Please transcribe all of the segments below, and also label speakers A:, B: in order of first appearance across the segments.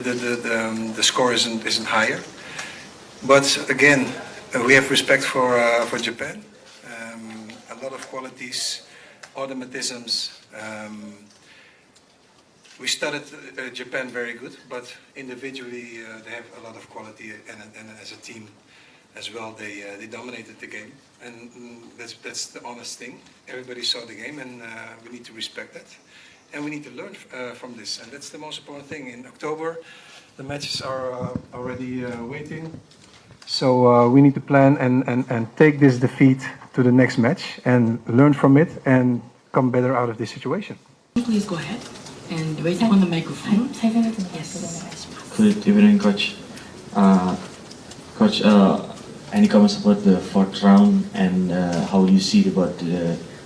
A: The score isn't higher, but again, we have respect for Japan. A lot of qualities, automatisms. We started Japan very good, but individually they have a lot of quality, and as a team as well, they dominated the game, and that's the honest thing. Everybody saw the game, and we need to respect that. And we need to learn from this, and that's the most important thing. In October, the matches are already waiting, so we need to plan and take this defeat to the next match and learn from it and come better out of this situation.
B: Please go ahead and wait on the microphone. Yes.
C: Good evening, Coach. Coach, any comments about the fourth round and how you see about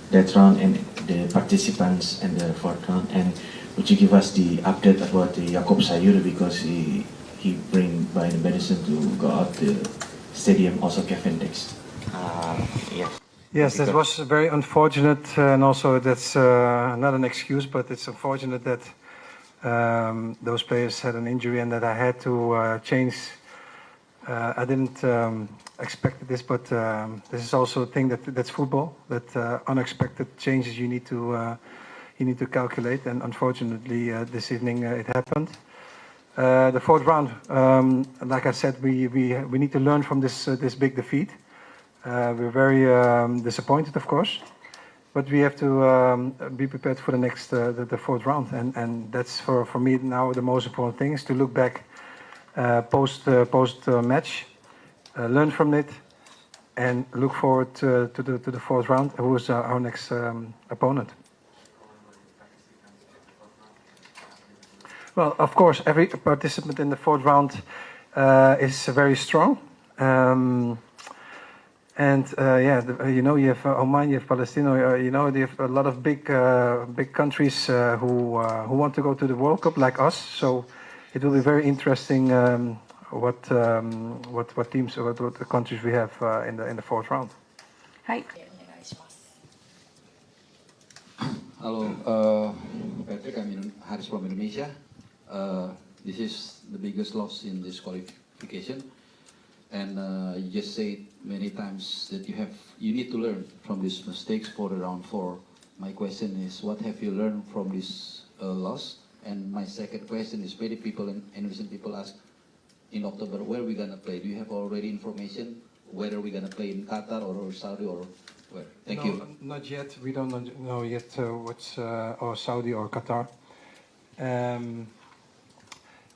C: that round and the participants in the fourth round, and would you give us the update about the Jakob Sayur, because he bring by the medicine to go out the stadium, also Kevin Dix.
A: Yes, that was very unfortunate, and also that's not an excuse, but it's unfortunate that those players had an injury and that I had to change. I didn't expect this, but this is also a thing that's football. That unexpected changes you need to calculate, and unfortunately this evening it happened. The fourth round, like I said, we need to learn from this big defeat. We're very disappointed, of course, but we have to be prepared for the next the fourth round, and that's for me now the most important thing is to look back post match. Learn from it, and look forward to the fourth round, who is our next opponent. Well, of course, every participant in the fourth round is very strong. You have Oman, you have Palestine, you have a lot of big countries who want to go to the World Cup like us. So it will be very interesting what teams or what countries we have in the fourth round.
B: Hi.
D: Halo, Patrick, I'm Haris from Indonesia. This is the biggest loss in this qualification, and you just said many times that you need to learn from these mistakes for the round 4. My question is, what have you learned from this loss? And my second question is, many people in Indonesian people ask, in October, where are we gonna play? Do you have already information whether we're gonna play in Qatar or Saudi or where? Thank you.
A: Not yet. We don't know yet what's or Saudi or Qatar.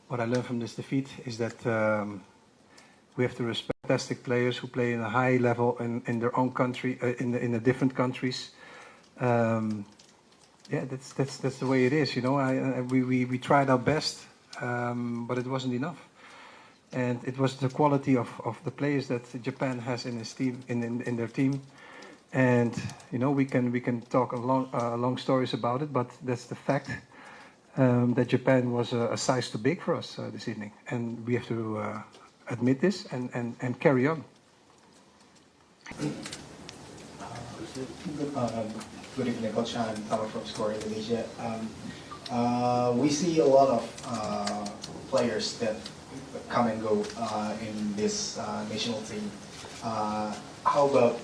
A: What I learned from this defeat is that we have to respect fantastic players who play in a high level in their own country, in the different countries. That's the way it is. We tried our best, but it wasn't enough. And it was the quality of the players that Japan has in his team, in their team. And we can talk long stories about it, but that's the fact that Japan was a size too big for us this evening, and we have to admit this and carry on.
E: Good evening, Coach. I'm Tanpa from Score Indonesia. We see a lot of players that come and go in this national team. How about,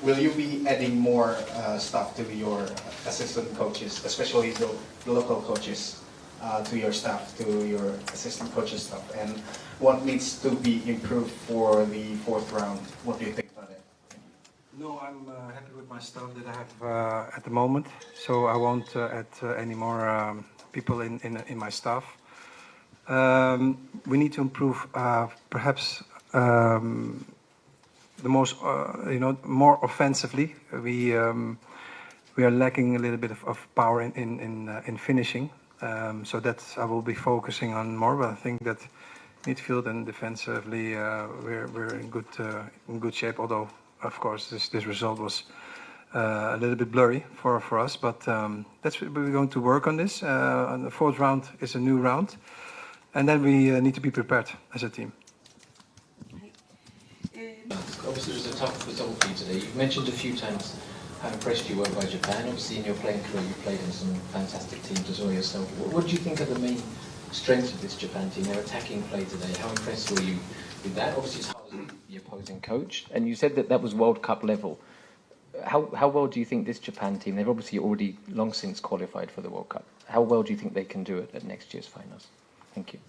E: will you be adding more stuff to your assistant coaches, especially the local coaches, to your staff, to your assistant coaches stuff? And what needs to be improved for the fourth round? What do you think about it?
A: No, I'm happy with my staff that I have at the moment, so I won't add any more people in my staff. We need to improve, perhaps the most, more offensively. We are lacking a little bit of power in finishing, so that I will be focusing on more. But I think that midfield and defensively we're in good shape. Although, of course, this result was a little bit blurry for us. But that's we're going to work on this. And the fourth round is a new round, and then we need to be prepared as a team.
F: Obviously, it was a tough result for you today. You've mentioned a few times how impressed you were by Japan. Obviously, in your playing career, you played in some fantastic teams as well yourself. What do you think are the main strength of this Japan team, their attacking play today. How impressed were you with that? Obviously, it's hard as the opposing coach, and you said that that was World Cup level. How well do you think this Japan team, they've obviously already long since qualified for the World Cup, how well do you think they can do it at next year's finals? Thank you.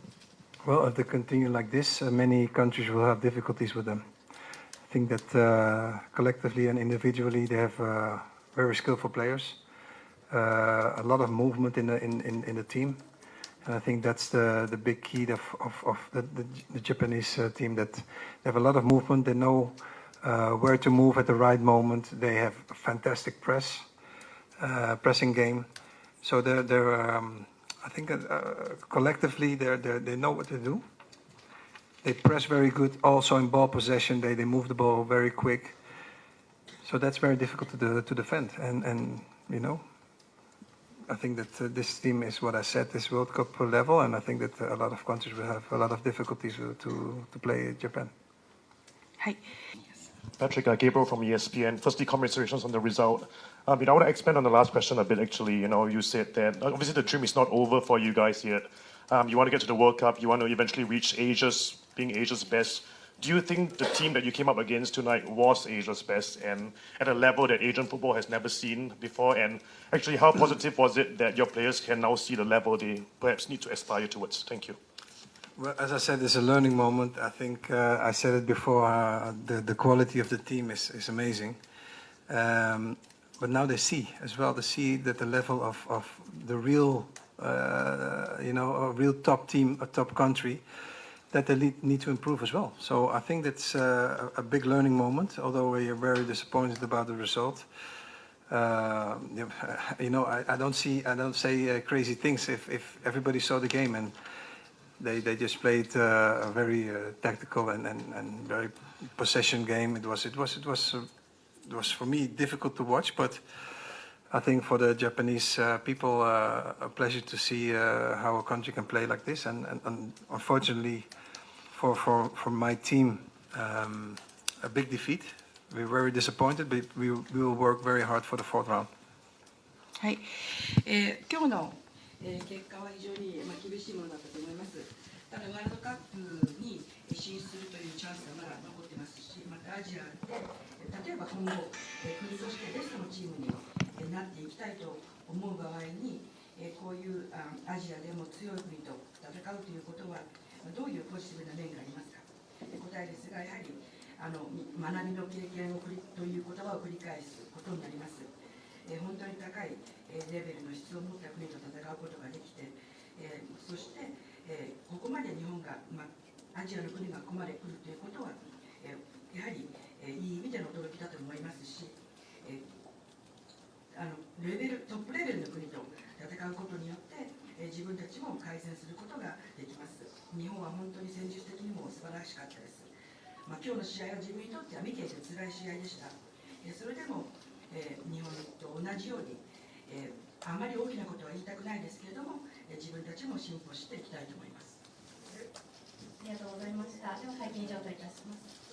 A: Well, if they continue like this, many countries will have difficulties with them. I think that collectively and individually they have very skillful players, a lot of movement in the team, and I think that's the big key of the Japanese team, that they have a lot of movement. They know where to move at the right moment. They have a fantastic pressing game, so they're I think collectively they know what to do. They press very good. Also in ball possession, they move the ball very quick. So that's very difficult to defend. And you know, I think that this team is what I said, is World Cup level, and I think that a lot of countries will have a lot of difficulties to play Japan.
B: Hi.
G: Patrick, Gabriel from ESPN. Firstly, congratulations on the result. I want to expand on the last question a bit, actually. You said that obviously the dream is not over for you guys yet. You want to get to the World Cup. You want to eventually reach being Asia's best. Do you think the team that you came up against tonight was Asia's best and at a level that Asian football has never seen before? And actually, how positive was it that your players can now see the level they perhaps need to aspire towards? Thank you.
A: Well, as I said, it's a learning moment. I think I said it before, the quality of the team is amazing. But now they see as well, they see that the level of the real, a real top team, a top country, that they need to improve as well. So I think that's a big learning moment, although we are very disappointed about the result. I don't say crazy things if everybody saw the game and they just played a very tactical and very possession game. It was for me difficult to watch, but I think for the Japanese people a pleasure to see how a country can play like this. And unfortunately for my team, a big defeat. We're very disappointed, but we will work very hard for the fourth round.
B: はい、今日の、結果は非常に、厳しいものだったと思います。ただワールドカップに進出するというチャンスがまだ残ってますし、またアジアで例えば今後、国としてベストのチームになっていきたいと思う場合に、こういうアジアでも強い国と戦うということはどういうポジティブな面がありますか。答えですが、やはり学びの経験をという言葉を繰り返すことになります。本当に高いレベルの質を持った国と戦うことができて、そして、ここまで日本が、アジアの国がここまで来るということは、やはり、いい意味での驚きだと思いますし、トップレベルの国と戦うことによって、自分たちも改善することができます。日本は本当に戦術的にも素晴らしかったです。今日の試合は自分にとっては見ていて辛い試合でした。それでも、日本と同じように、あまり大きなことは言いたくないですけれども、自分たちも進歩していきたいと思います。
H: ありがとうございました。では会見以上といたします。